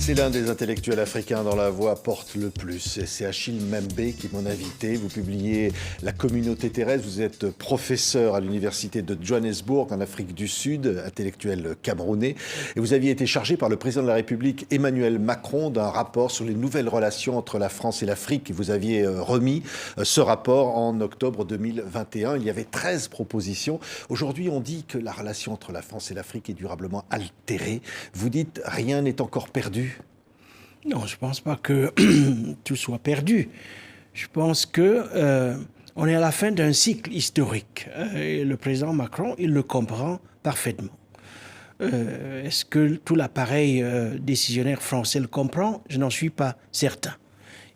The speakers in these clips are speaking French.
C'est l'un des intellectuels africains dont la voix porte le plus. C'est Achille Mbembe qui est mon invité. Vous publiez La communauté terrestre. Vous êtes professeur à l'université de Johannesburg, en Afrique du Sud, intellectuel camerounais. Et vous aviez été chargé par le président de la République, Emmanuel Macron, d'un rapport sur les nouvelles relations entre la France et l'Afrique. Vous aviez remis ce rapport en octobre 2021. Il y avait 13 propositions. Aujourd'hui, on dit que la relation entre la France et l'Afrique est durablement altérée. Vous dites, rien n'est encore perdu. Non, je ne pense pas que tout soit perdu. Je pense que on est à la fin d'un cycle historique. Et le président Macron, il le comprend parfaitement. Est-ce que tout l'appareil décisionnaire français le comprend? Je n'en suis pas certain.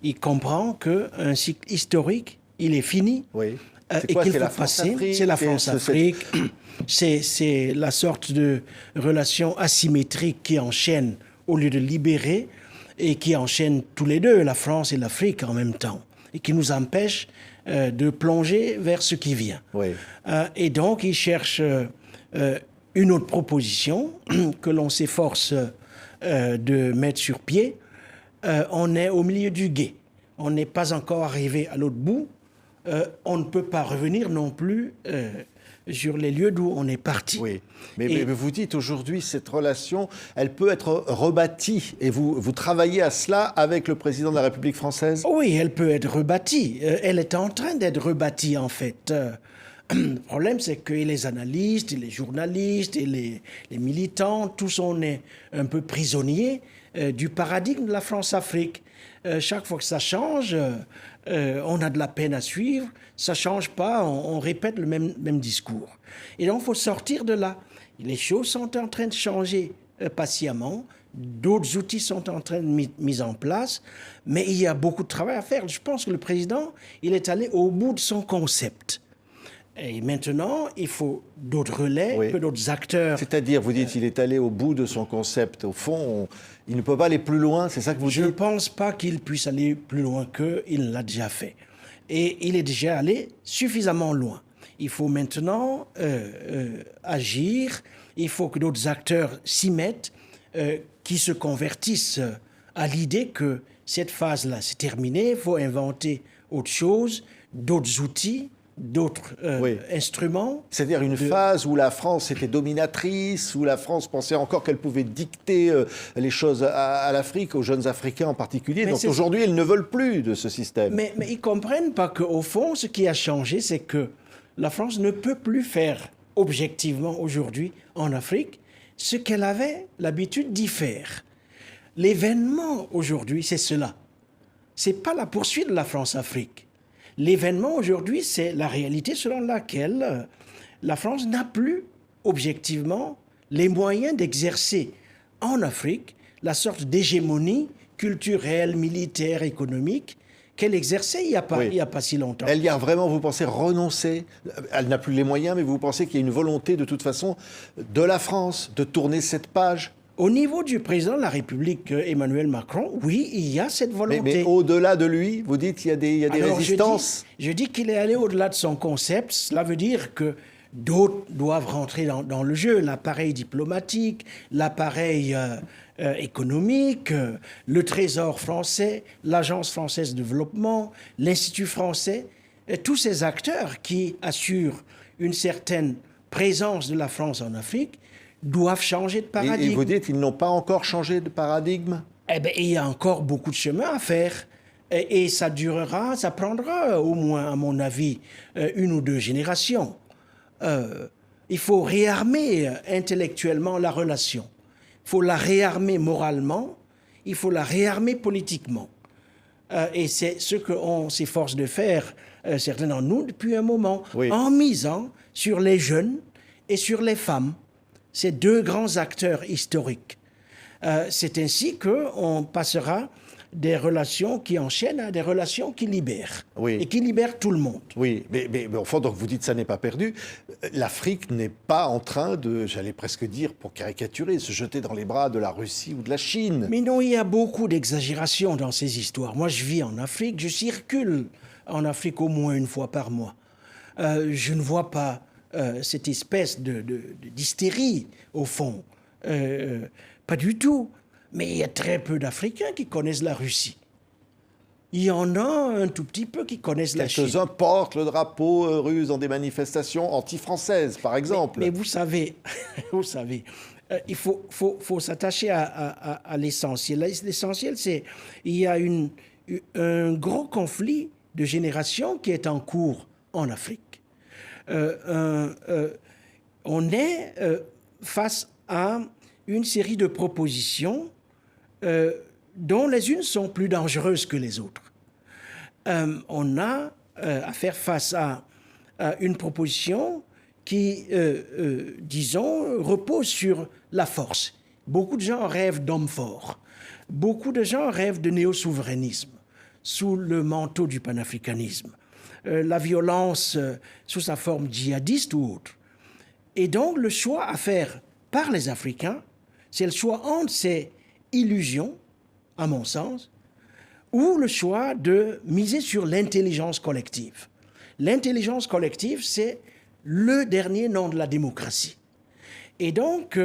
Il comprend qu'un cycle historique, il est fini. Oui. Et qu'il faut passer. C'est la France-Afrique. C'est la sorte de relation asymétrique qui enchaîne au lieu de libérer, et qui enchaîne tous les deux, la France et l'Afrique en même temps, et qui nous empêche de plonger vers ce qui vient. Oui. Et donc, il cherche une autre proposition que l'on s'efforce de mettre sur pied. On est au milieu du gué. On n'est pas encore arrivé à l'autre bout. On ne peut pas revenir non plus sur les lieux d'où on est parti. Oui, mais vous dites aujourd'hui, cette relation, elle peut être rebâtie. Et vous travaillez à cela avec le président de la République française? Oui, elle peut être rebâtie. Elle est en train d'être rebâtie, en fait. Le problème, c'est que les analystes, et les journalistes, et les militants, tous on est un peu prisonniers du paradigme de la France-Afrique. Chaque fois que ça change, on a de la peine à suivre. Ça ne change pas, on répète le même discours. Et donc, il faut sortir de là. Les choses sont en train de changer patiemment. D'autres outils sont en train de mis en place. Mais il y a beaucoup de travail à faire. Je pense que le président, il est allé au bout de son concept. Et maintenant, il faut d'autres relais, oui, d'autres acteurs. C'est-à-dire, vous dites, il est allé au bout de son concept. Au fond, il ne peut pas aller plus loin, c'est ça que vous dites? Je ne pense pas qu'il puisse aller plus loin qu'il l'a déjà fait. Et il est déjà allé suffisamment loin. Il faut maintenant agir. Il faut que d'autres acteurs s'y mettent, qui se convertissent à l'idée que cette phase-là, c'est terminé. Il faut inventer autre chose, d'autres outils, d'autres instruments. C'est-à-dire une phase où la France était dominatrice, où la France pensait encore qu'elle pouvait dicter les choses à l'Afrique, aux jeunes Africains en particulier. Donc aujourd'hui, ils ne veulent plus de ce système. Mais ils ne comprennent pas qu'au fond, ce qui a changé, c'est que la France ne peut plus faire objectivement aujourd'hui en Afrique ce qu'elle avait l'habitude d'y faire. L'événement aujourd'hui, c'est cela. Ce n'est pas la poursuite de la France-Afrique. L'événement aujourd'hui, c'est la réalité selon laquelle la France n'a plus objectivement les moyens d'exercer en Afrique la sorte d'hégémonie culturelle, militaire, économique qu'elle exerçait il n'y a pas si longtemps. Elle y a vraiment, vous pensez, renoncé? Elle n'a plus les moyens, mais vous pensez qu'il y a une volonté de toute façon de la France de tourner cette page? Au niveau du président de la République, Emmanuel Macron, oui, il y a cette volonté. Mais au-delà de lui, vous dites qu'il y a des résistances? Je dis qu'il est allé au-delà de son concept. Cela veut dire que d'autres doivent rentrer dans le jeu. L'appareil diplomatique, l'appareil économique, le Trésor français, l'Agence française de développement, l'Institut français. Tous ces acteurs qui assurent une certaine présence de la France en Afrique doivent changer de paradigme. Et vous dites qu'ils n'ont pas encore changé de paradigme? Eh bien, il y a encore beaucoup de chemin à faire. Et ça durera, ça prendra au moins, à mon avis, 1 ou 2 générations. Il faut réarmer intellectuellement la relation. Il faut la réarmer moralement. Il faut la réarmer politiquement. Et c'est ce qu'on s'efforce de faire, certains d'entre nous, depuis un moment, en misant sur les jeunes et sur les femmes. Ces 2 grands acteurs historiques. C'est ainsi qu'on passera des relations qui enchaînent à des relations qui libèrent. Et qui libèrent tout le monde. Oui, mais au fond, donc vous dites que ça n'est pas perdu. L'Afrique n'est pas en train de, j'allais presque dire, pour caricaturer, se jeter dans les bras de la Russie ou de la Chine. Mais non, il y a beaucoup d'exagération dans ces histoires. Moi, je vis en Afrique, je circule en Afrique au moins 1 fois par mois. Je ne vois pas cette espèce d'hystérie, au fond. Pas du tout. Mais il y a très peu d'Africains qui connaissent la Russie. Il y en a un tout petit peu qui connaissent la Chine. Quelques-uns portent le drapeau russe dans des manifestations anti-françaises, par exemple. Mais vous savez, il faut s'attacher à l'essentiel. L'essentiel, c'est il y a un gros conflit de génération qui est en cours en Afrique. On est face à une série de propositions dont les unes sont plus dangereuses que les autres. On a à faire face à une proposition qui, disons, repose sur la force. Beaucoup de gens rêvent d'hommes forts. Beaucoup de gens rêvent de néo-souverainisme sous le manteau du panafricanisme. La violence sous sa forme djihadiste ou autre. Et donc, le choix à faire par les Africains, c'est le choix entre ces illusions, à mon sens, ou le choix de miser sur l'intelligence collective. L'intelligence collective, c'est le dernier nom de la démocratie. Et donc,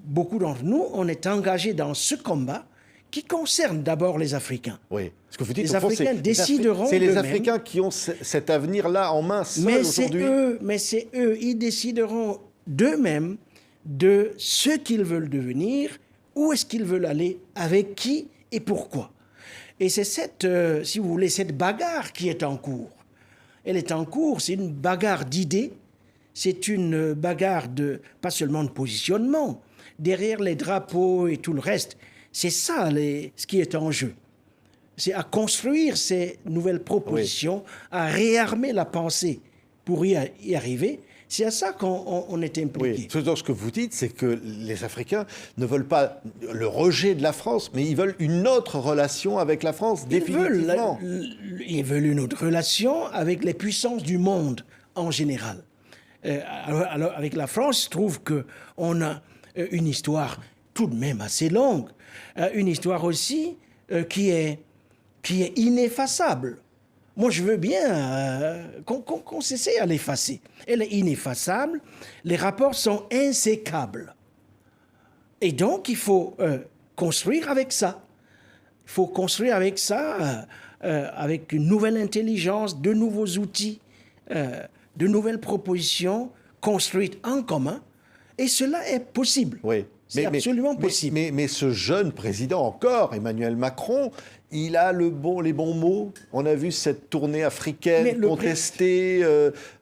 beaucoup d'entre nous, on est engagés dans ce combat qui concerne d'abord les Africains. Oui, ce que vous dites, les Africains décideront c'est les d'eux-mêmes. Africains qui ont cet avenir-là en main seuls aujourd'hui. Mais c'est eux, ils décideront d'eux-mêmes de ce qu'ils veulent devenir, où est-ce qu'ils veulent aller, avec qui et pourquoi. Et c'est cette, si vous voulez, cette bagarre qui est en cours. Elle est en cours, c'est une bagarre d'idées, c'est une bagarre de, pas seulement de positionnement, derrière les drapeaux et tout le reste. C'est ça ce qui est en jeu. C'est à construire ces nouvelles propositions, à réarmer la pensée pour y arriver. C'est à ça qu'on est impliqué. Oui, ce que vous dites, c'est que les Africains ne veulent pas le rejet de la France, mais ils veulent une autre relation avec la France, définitivement. Ils veulent une autre relation avec les puissances du monde en général. Alors, avec la France, je trouve qu'on a une histoire tout de même assez longue, une histoire aussi qui est ineffaçable. Moi, je veux bien qu'on s'essaie à l'effacer. Elle est ineffaçable, les rapports sont insécables. Et donc, il faut construire avec ça. Il faut construire avec ça, avec une nouvelle intelligence, de nouveaux outils, de nouvelles propositions construites en commun. Et cela est possible. Oui. C'est absolument possible. Mais ce jeune président encore, Emmanuel Macron, il a les bons mots. On a vu cette tournée africaine contestée.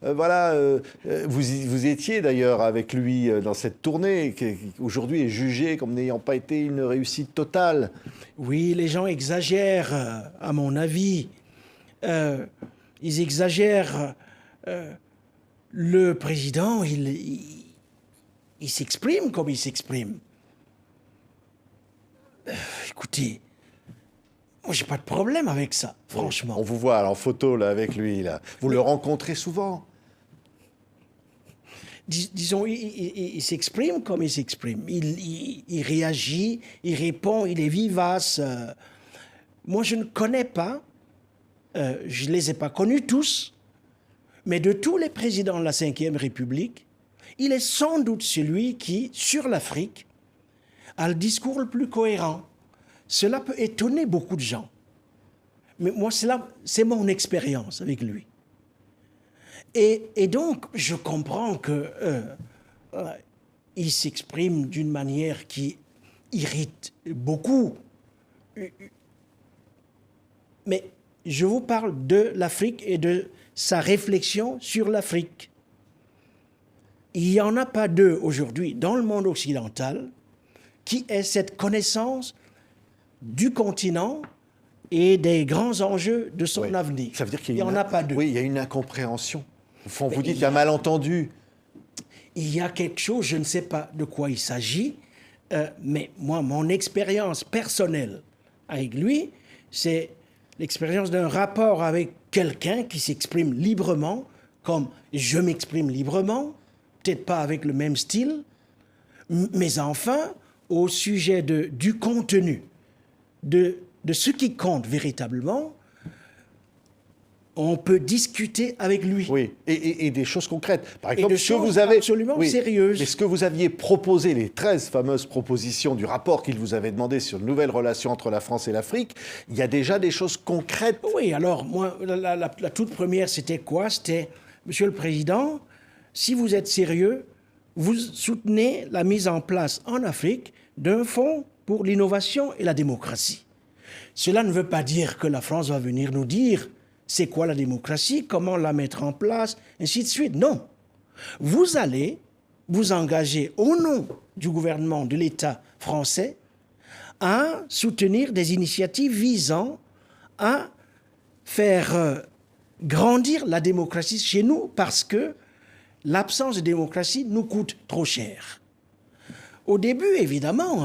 Vous étiez d'ailleurs avec lui dans cette tournée, qui aujourd'hui est jugée comme n'ayant pas été une réussite totale. Oui, les gens exagèrent, à mon avis. Ils exagèrent. Le président, il s'exprime comme il s'exprime. Écoutez, moi, j'ai pas de problème avec ça, franchement. On vous voit en photo là, avec lui. Là. Vous le rencontrez souvent. Disons, il s'exprime comme il s'exprime. Il réagit, il répond, il est vivace. Moi, je ne connais pas, je ne les ai pas connus tous, mais de tous les présidents de la Ve République, il est sans doute celui qui, sur l'Afrique, a le discours le plus cohérent. Cela peut étonner beaucoup de gens. Mais moi, c'est mon expérience avec lui. Et donc, je comprends qu'il s'exprime d'une manière qui irrite beaucoup. Mais je vous parle de l'Afrique et de sa réflexion sur l'Afrique. Il n'y en a pas deux aujourd'hui dans le monde occidental qui aient cette connaissance du continent et des grands enjeux de son avenir. Ça veut dire qu'il n'y en a pas deux. Oui, il y a une incompréhension. Au fond, vous dites qu'il y a un malentendu. Il y a quelque chose, je ne sais pas de quoi il s'agit, mais moi, mon expérience personnelle avec lui, c'est l'expérience d'un rapport avec quelqu'un qui s'exprime librement, comme je m'exprime librement, peut-être pas avec le même style, mais enfin, au sujet du contenu, de ce qui compte véritablement, on peut discuter avec lui. Oui, et des choses concrètes. Par Et exemple, de ce que choses vous avez absolument sérieuses. Mais ce que vous aviez proposé, les 13 fameuses propositions du rapport qu'il vous avait demandé sur une nouvelle relation entre la France et l'Afrique, il y a déjà des choses concrètes. Oui, alors, moi, la toute première, c'était quoi? C'était, Monsieur le Président, si vous êtes sérieux, vous soutenez la mise en place en Afrique d'un fonds pour l'innovation et la démocratie. Cela ne veut pas dire que la France va venir nous dire c'est quoi la démocratie, comment la mettre en place, ainsi de suite. Non. Vous allez vous engager au nom du gouvernement de l'État français à soutenir des initiatives visant à faire grandir la démocratie chez nous parce que l'absence de démocratie nous coûte trop cher. Au début, évidemment,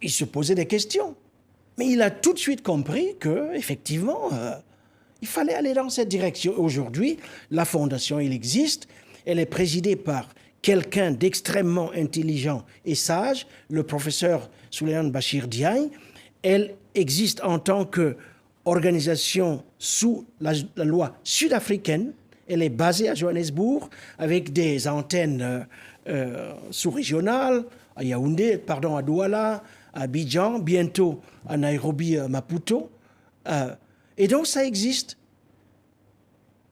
il se posait des questions. Mais il a tout de suite compris qu'effectivement, il fallait aller dans cette direction. Aujourd'hui, la fondation, elle existe. Elle est présidée par quelqu'un d'extrêmement intelligent et sage, le professeur Souleymane Bachir Diagne. Elle existe en tant qu'organisation sous la loi sud-africaine. Elle est basée à Johannesburg avec des antennes sous-régionales, à Yaoundé, à Douala, à Abidjan, bientôt à Nairobi, Maputo. Et donc ça existe.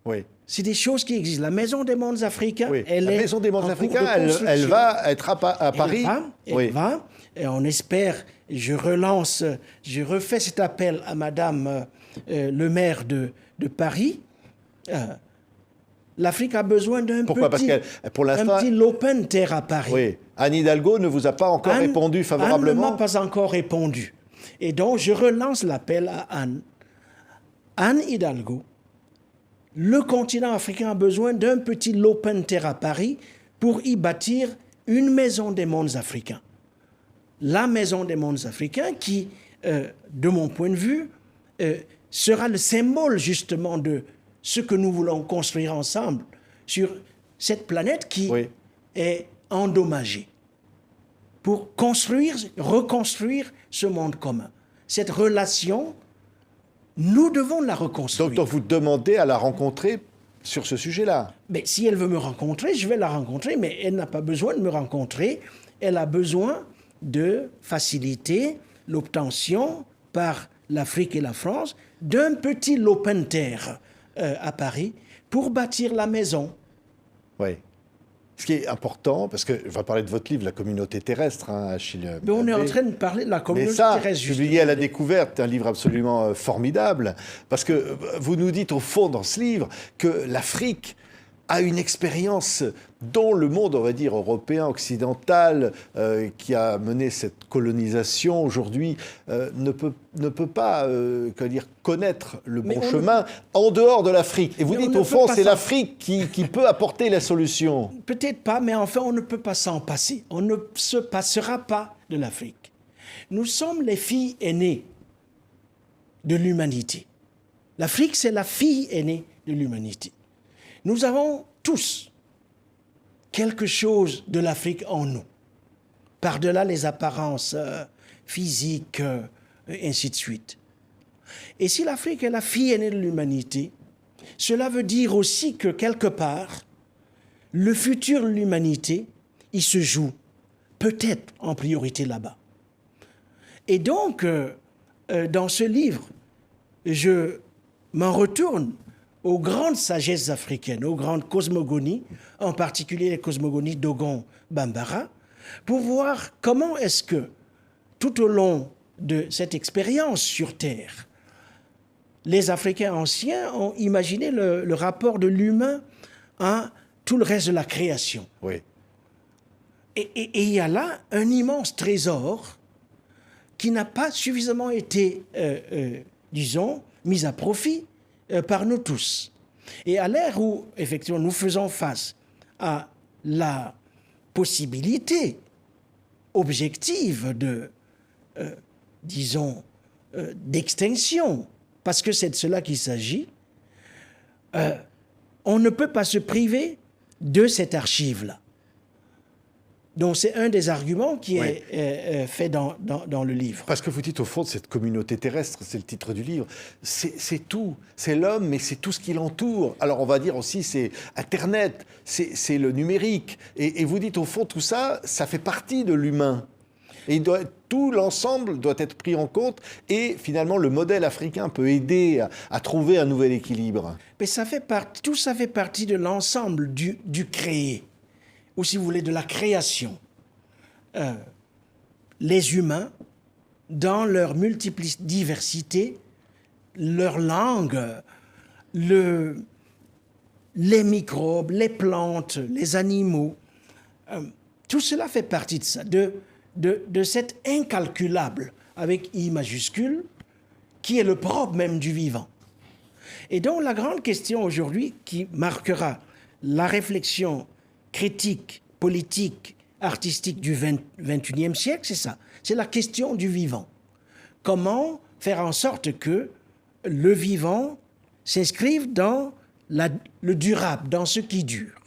Oui. C'est des choses qui existent. La Maison des mondes africains, Oui. elle La est Maison des mondes en cours africains, de construction. elle va être à Paris. Elle va, et on espère, je refais cet appel à Madame le maire de Paris. L'Afrique a besoin d'un petit Lopin Terre à Paris. Oui. Anne Hidalgo ne vous a pas encore répondu favorablement. Anne ne m'a pas encore répondu. Et donc, je relance l'appel à Anne. Anne Hidalgo, le continent africain a besoin d'un petit Lopin Terre à Paris pour y bâtir une maison des mondes africains. La maison des mondes africains qui, de mon point de vue, sera le symbole justement de ce que nous voulons construire ensemble sur cette planète qui est endommagée pour reconstruire ce monde commun. Cette relation, nous devons la reconstruire. Donc vous demandez à la rencontrer sur ce sujet-là. Mais si elle veut me rencontrer, je vais la rencontrer, mais elle n'a pas besoin de me rencontrer. Elle a besoin de faciliter l'obtention par l'Afrique et la France d'un petit lopin terre à Paris pour bâtir la maison. Oui. Ce qui est important, parce que je vais parler de votre livre, La communauté terrestre, Achille. Mais on est en train de parler de la communauté terrestre. Publié à la découverte, un livre absolument formidable, parce que vous nous dites au fond dans ce livre que l'Afrique a une expérience dont le monde, on va dire, européen, occidental, qui a mené cette colonisation aujourd'hui, ne peut pas connaître le bon chemin en dehors de l'Afrique. Et vous dites, au fond, c'est l'Afrique qui peut apporter la solution. Peut-être pas, mais enfin, on ne peut pas s'en passer. On ne se passera pas de l'Afrique. Nous sommes les filles aînées de l'humanité. L'Afrique, c'est la fille aînée de l'humanité. Nous avons tous quelque chose de l'Afrique en nous, par-delà les apparences physiques, et ainsi de suite. Et si l'Afrique est la fille aînée de l'humanité, cela veut dire aussi que quelque part, le futur de l'humanité, il se joue peut-être en priorité là-bas. Et donc, dans ce livre, je m'en retourne aux grandes sagesses africaines, aux grandes cosmogonies, en particulier les cosmogonies Dogon Bambara, pour voir comment est-ce que, tout au long de cette expérience sur Terre, les Africains anciens ont imaginé le rapport de l'humain à tout le reste de la création. Oui. Et il y a là un immense trésor qui n'a pas suffisamment été, disons, mis à profit par nous tous. Et à l'ère où, effectivement, nous faisons face à la possibilité objective de, d'extinction, parce que c'est de cela qu'il s'agit, on ne peut pas se priver de cette archive-là. Donc c'est un des arguments qui Oui. est fait dans le livre. Parce que vous dites au fond de cette communauté terrestre, c'est le titre du livre, c'est tout. C'est l'homme, mais c'est tout ce qui l'entoure. Alors on va dire aussi c'est Internet, c'est le numérique. Et vous dites au fond tout ça, ça fait partie de l'humain. Et tout l'ensemble doit être pris en compte. Et finalement, le modèle africain peut aider à trouver un nouvel équilibre. Mais tout ça fait partie de l'ensemble du créé, ou si vous voulez, de la création. Les humains, dans leur diversité, leur langue, les microbes, les plantes, les animaux, tout cela fait partie de ça, de cet incalculable, avec I majuscule, qui est le propre même du vivant. Et donc la grande question aujourd'hui qui marquera la réflexion critique, politique, artistique du XXIe siècle, c'est ça. C'est la question du vivant. Comment faire en sorte que le vivant s'inscrive dans le durable, dans ce qui dure,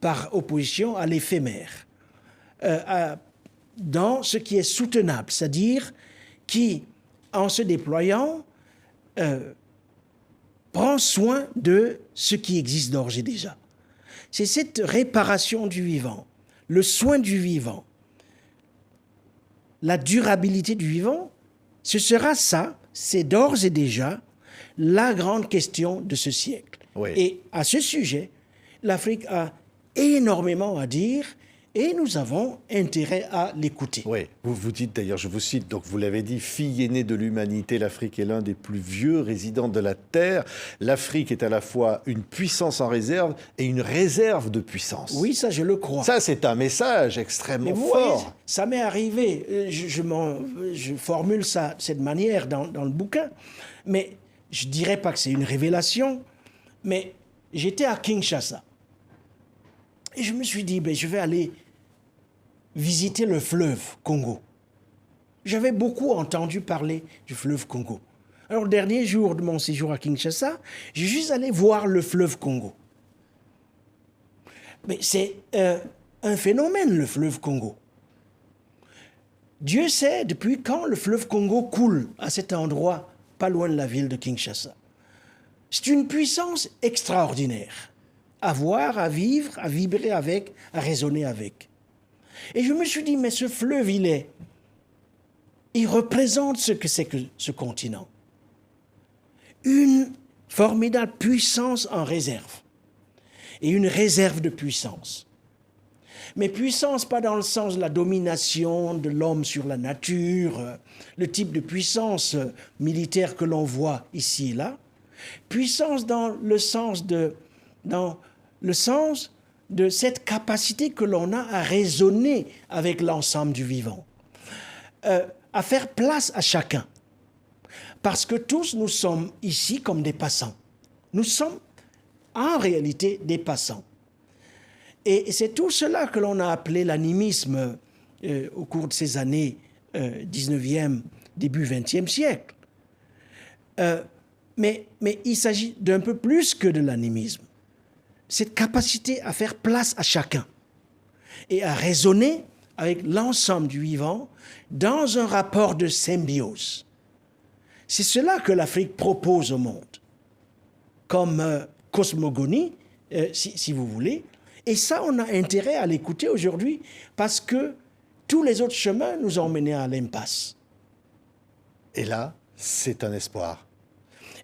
par opposition à l'éphémère, dans ce qui est soutenable, c'est-à-dire qui, en se déployant, prend soin de ce qui existe d'ores et déjà. C'est cette réparation du vivant, le soin du vivant, la durabilité du vivant, ce sera ça, c'est d'ores et déjà la grande question de ce siècle. Oui. Et à ce sujet, l'Afrique a énormément à dire et nous avons intérêt à l'écouter. Oui, vous dites d'ailleurs, je vous cite, donc vous l'avez dit, fille aînée de l'humanité, l'Afrique est l'un des plus vieux résidents de la Terre. L'Afrique est à la fois une puissance en réserve et une réserve de puissance. Oui, ça je le crois. Ça, c'est un message extrêmement Mais vous fort. voyez, ça m'est arrivé, je formule ça de cette manière dans le bouquin, mais je ne dirais pas que c'est une révélation, mais j'étais à Kinshasa. Et je me suis dit, je vais aller visiter le fleuve Congo. J'avais beaucoup entendu parler du fleuve Congo. Alors, le dernier jour de mon séjour à Kinshasa, j'ai juste allé voir le fleuve Congo. Mais c'est un phénomène, le fleuve Congo. Dieu sait depuis quand le fleuve Congo coule à cet endroit, pas loin de la ville de Kinshasa. C'est une puissance extraordinaire. À voir, à vivre, à vibrer avec, à raisonner avec. Et je me suis dit, mais ce fleuve, il représente ce que c'est que ce continent. Une formidable puissance en réserve. Et une réserve de puissance. Mais puissance pas dans le sens de la domination de l'homme sur la nature, le type de puissance militaire que l'on voit ici et là. Puissance dans le sens de cette capacité que l'on a à raisonner avec l'ensemble du vivant, à faire place à chacun. Parce que tous, nous sommes ici comme des passants. Nous sommes en réalité des passants. Et c'est tout cela que l'on a appelé l'animisme au cours de ces années 19e, début 20e siècle. Mais il s'agit d'un peu plus que de l'animisme. Cette capacité à faire place à chacun et à raisonner avec l'ensemble du vivant dans un rapport de symbiose. C'est cela que l'Afrique propose au monde, comme cosmogonie, si vous voulez. Et ça, on a intérêt à l'écouter aujourd'hui parce que tous les autres chemins nous ont menés à l'impasse. Et là, c'est un espoir.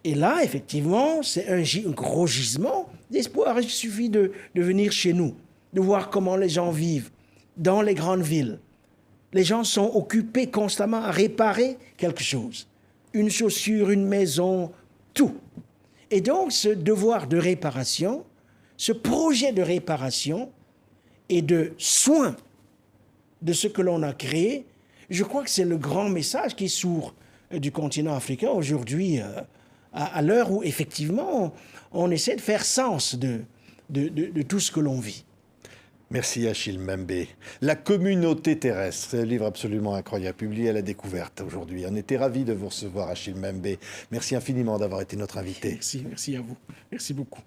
Et là, effectivement, c'est un gros gisement d'espoir. Il suffit de venir chez nous, de voir comment les gens vivent dans les grandes villes. Les gens sont occupés constamment à réparer quelque chose. Une chaussure, une maison, tout. Et donc, ce devoir de réparation, ce projet de réparation et de soin de ce que l'on a créé, je crois que c'est le grand message qui sourd du continent africain aujourd'hui, à l'heure où, effectivement, on essaie de faire sens de tout ce que l'on vit. Merci Achille Mbembe. La communauté terrestre, c'est un livre absolument incroyable, publié à La Découverte aujourd'hui. On était ravis de vous recevoir, Achille Mbembe. Merci infiniment d'avoir été notre invité. Merci à vous. Merci beaucoup.